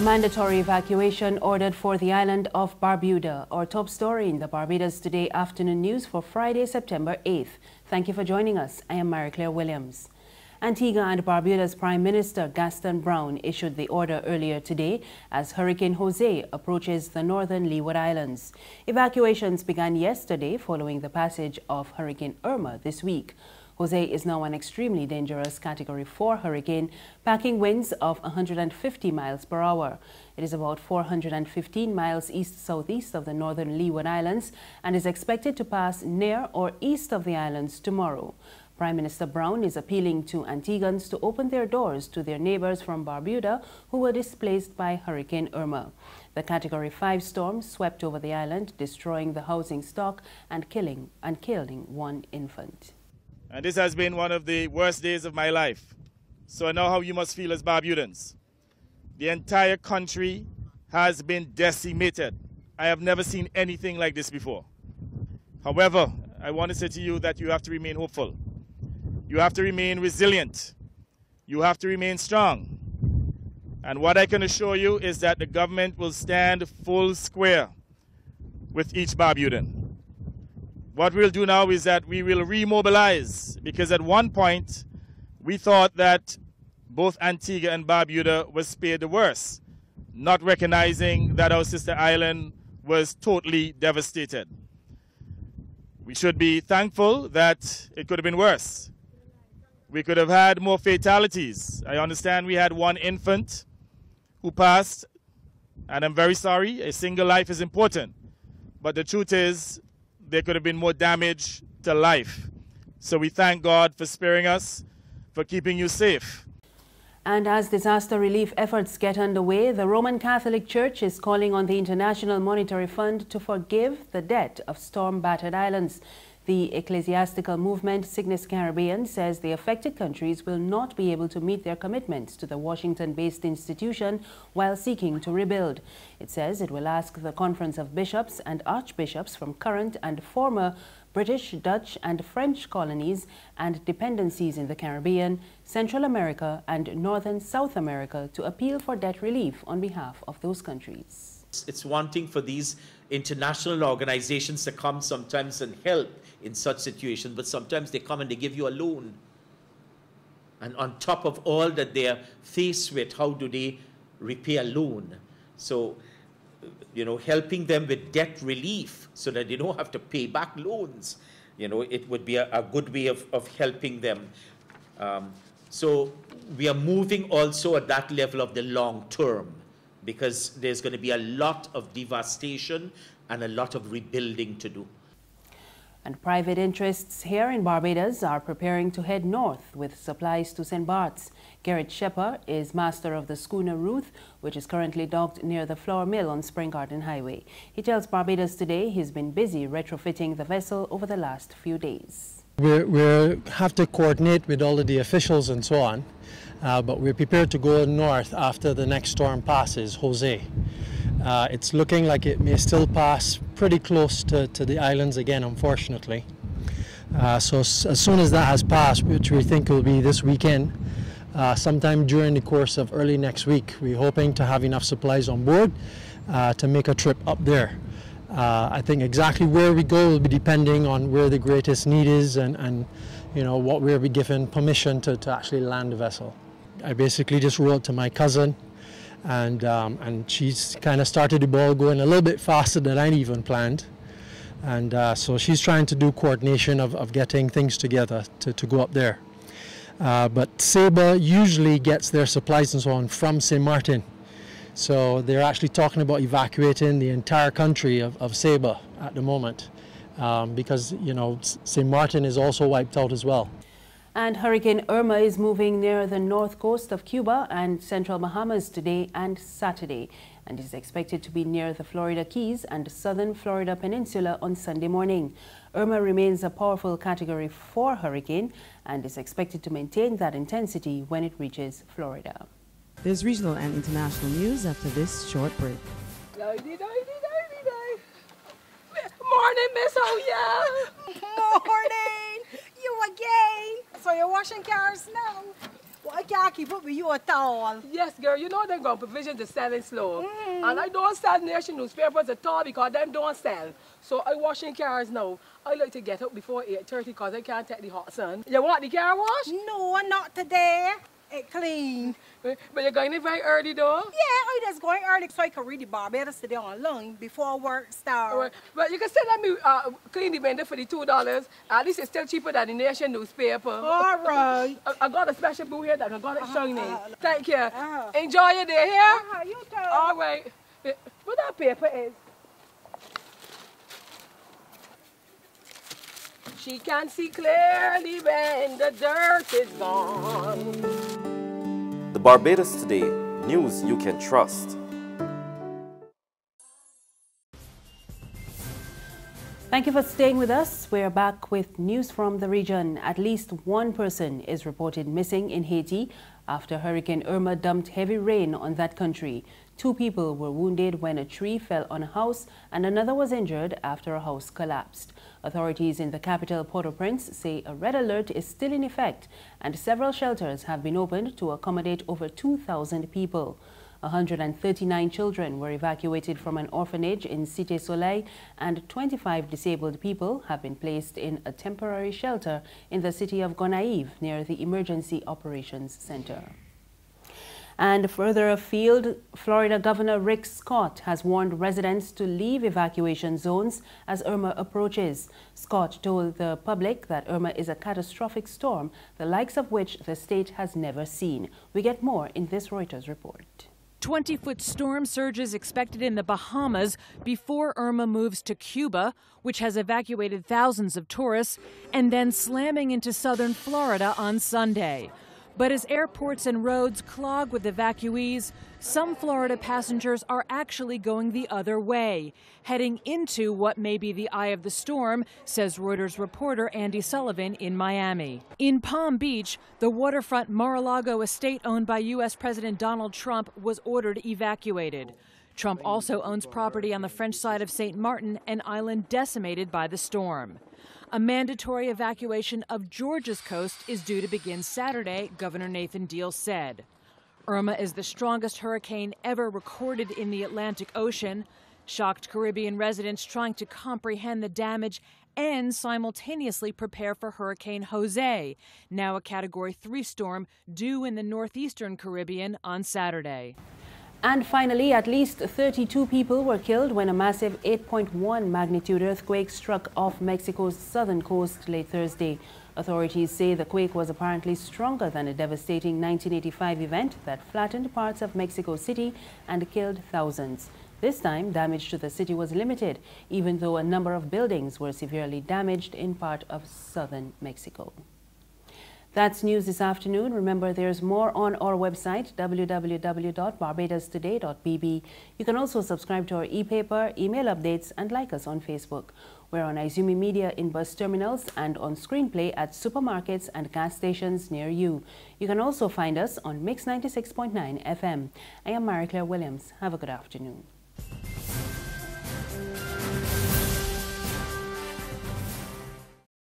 A mandatory evacuation ordered for the island of Barbuda. Our top story in the Barbados Today afternoon news for Friday, September 8th. Thank you for joining us. I am Mary-Claire Williams. Antigua and Barbuda's Prime Minister Gaston Brown issued the order earlier today as Hurricane Jose approaches the northern Leeward Islands. Evacuations began yesterday following the passage of Hurricane Irma this week. Jose is now an extremely dangerous Category 4 hurricane, packing winds of 150 miles per hour. It is about 415 miles east-southeast of the northern Leeward Islands and is expected to pass near or east of the islands tomorrow. Prime Minister Brown is appealing to Antiguans to open their doors to their neighbors from Barbuda who were displaced by Hurricane Irma. The Category 5 storm swept over the island, destroying the housing stock and killing one infant. And this has been one of the worst days of my life. So I know how you must feel as Barbudans. The entire country has been decimated. I have never seen anything like this before. However, I want to say to you that you have to remain hopeful. You have to remain resilient. You have to remain strong. And what I can assure you is that the government will stand full square with each Barbudan. What we'll do now is that we will remobilize, because at one point we thought that both Antigua and Barbuda was spared the worst, not recognizing that our sister island was totally devastated. We should be thankful that it could have been worse. We could have had more fatalities. I understand we had one infant who passed, and I'm very sorry. A single life is important. But the truth is, there could have been more damage to life. So we thank God for sparing us, for keeping you safe. And as disaster relief efforts get underway, the Roman Catholic Church is calling on the International Monetary Fund to forgive the debt of storm-battered islands. The ecclesiastical movement, Cygnus Caribbean, says the affected countries will not be able to meet their commitments to the Washington-based institution while seeking to rebuild. It says it will ask the Conference of Bishops and Archbishops from current and former British, Dutch and French colonies and dependencies in the Caribbean, Central America and Northern South America to appeal for debt relief on behalf of those countries. It's wanting for these international organizations to come sometimes and help in such situations, but sometimes they come and they give you a loan. And on top of all that they are faced with, how do they repay a loan? So, you know, helping them with debt relief so that they don't have to pay back loans, you know, it would be a good way of helping them. So we are moving also at that level of the long term, because there's going to be a lot of devastation and a lot of rebuilding to do. And private interests here in Barbados are preparing to head north with supplies to St. Bart's. Gerrit Shepper is master of the schooner Ruth, which is currently docked near the flour mill on Spring Garden Highway. He tells Barbados Today he's been busy retrofitting the vessel over the last few days. We have to coordinate with all of the officials and so on, but we're prepared to go north after the next storm passes, Jose. It's looking like it may still pass pretty close to the islands again, unfortunately. So as soon as that has passed, which we think will be this weekend, sometime during the course of early next week, we're hoping to have enough supplies on board to make a trip up there. I think exactly where we go will be depending on where the greatest need is and you know, what we'll be given permission to actually land the vessel. I basically just wrote to my cousin, and she's kind of started the ball going a little bit faster than I even planned. And so she's trying to do coordination of getting things together to go up there. But Sabre usually gets their supplies and so on from St. Martin. So they're actually talking about evacuating the entire country of Sabre at the moment, because, you know, St. Martin is also wiped out as well. And Hurricane Irma is moving near the north coast of Cuba and central Bahamas today and Saturday, and is expected to be near the Florida Keys and southern Florida Peninsula on Sunday morning. Irma remains a powerful Category 4 hurricane and is expected to maintain that intensity when it reaches Florida. There's regional and international news after this short break. Morning, Miss Oya. Morning! You again? So you're washing cars now? But I can't keep up with you at all. Yes, girl, you know they're going to provision to selling slow. And I don't sell nation newspapers at all because them don't sell. So I washing cars now. I like to get up before 8:30 because I can't take the hot sun. You want the car wash? No, not today. It clean. But you're going in very early though? Yeah, I just going early so I can read the Barbados Today online before work starts. Right. But you can still let me clean the vendor for the $2. At least it's still cheaper than the nation newspaper. All right. I got a special boo here that I got it shiny. Thank you. Enjoy your day here. You too. All right. What that paper is? She can see clearly when the dirt is gone. The Barbados Today, news you can trust. Thank you for staying with us. We're back with news from the region. At least one person is reported missing in Haiti after Hurricane Irma dumped heavy rain on that country. 2 people were wounded when a tree fell on a house and another was injured after a house collapsed. Authorities in the capital, Port-au-Prince, say a red alert is still in effect and several shelters have been opened to accommodate over 2,000 people. 139 children were evacuated from an orphanage in Cité Soleil and 25 disabled people have been placed in a temporary shelter in the city of Gonaïves near the Emergency Operations Center. And further afield, Florida Governor Rick Scott has warned residents to leave evacuation zones as Irma approaches. Scott told the public that Irma is a catastrophic storm, the likes of which the state has never seen. We get more in this Reuters report. 20-foot storm surges expected in the Bahamas before Irma moves to Cuba, which has evacuated thousands of tourists, and then slamming into southern Florida on Sunday. But as airports and roads clog with evacuees, some Florida passengers are actually going the other way, heading into what may be the eye of the storm, says Reuters reporter Andy Sullivan in Miami. In Palm Beach, the waterfront Mar-a-Lago estate owned by U.S. President Donald Trump was ordered evacuated. Trump also owns property on the French side of St. Martin, an island decimated by the storm. A mandatory evacuation of Georgia's coast is due to begin Saturday, Governor Nathan Deal said. Irma is the strongest hurricane ever recorded in the Atlantic Ocean. Shocked Caribbean residents trying to comprehend the damage and simultaneously prepare for Hurricane Jose, now a Category 3 storm due in the northeastern Caribbean on Saturday. And finally, at least 32 people were killed when a massive 8.1 magnitude earthquake struck off Mexico's southern coast late Thursday. Authorities say the quake was apparently stronger than a devastating 1985 event that flattened parts of Mexico City and killed thousands. This time, damage to the city was limited, even though a number of buildings were severely damaged in part of southern Mexico. That's news this afternoon. Remember, there's more on our website, www.barbadostoday.bb. You can also subscribe to our e-paper, email updates, and like us on Facebook. We're on Izumi Media in bus terminals and on Screenplay at supermarkets and gas stations near you. You can also find us on Mix 96.9 FM. I am Marie Claire Williams. Have a good afternoon.